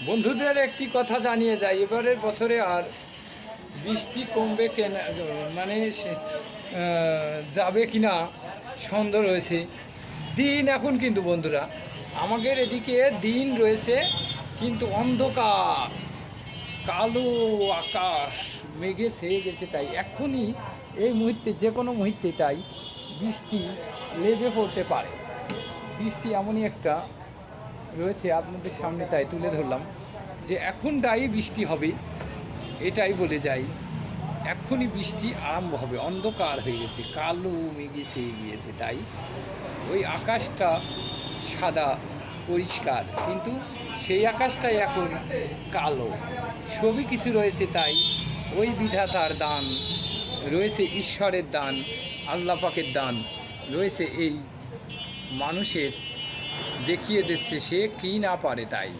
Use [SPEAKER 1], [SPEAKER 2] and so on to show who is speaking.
[SPEAKER 1] বন্ধুদের একটি কথা জানিয়ে যায়, এবারের বছরে আর বৃষ্টি কমবে কেনা মানে যাবে কিনা সন্দেহ রয়েছে। দিন এখন কিন্তু বন্ধুরা আমাদের এদিকে দিন রয়েছে কিন্তু অন্ধকার, কালো আকাশ মেঘে ছেয়ে গেছে। তাই এখনই এই মুহূর্তে যে কোনো মুহূর্তে তাই বৃষ্টি লেগে পড়তে পারে। বৃষ্টি এমনই একটা রয়েছে আপনাদের সামনে, তাই তুলে ধরলাম যে এখনটাই বৃষ্টি হবে, এটাই বলে যাই। এক্ষুনি বৃষ্টি আরম্ভ হবে, অন্ধকার হয়ে গেছে, কালো মেঘে ছেয়ে গিয়েছে। তাই ওই আকাশটা সাদা পরিষ্কার, কিন্তু সেই আকাশটাই এখন কালো, সবই কিছু রয়েছে। তাই ওই বিধাতার দান রয়েছে, ঈশ্বরের দান, আল্লাহ পাকের দান রয়েছে, এই মানুষের দেখিয়ে দিচ্ছে সে কী না পারে। তাই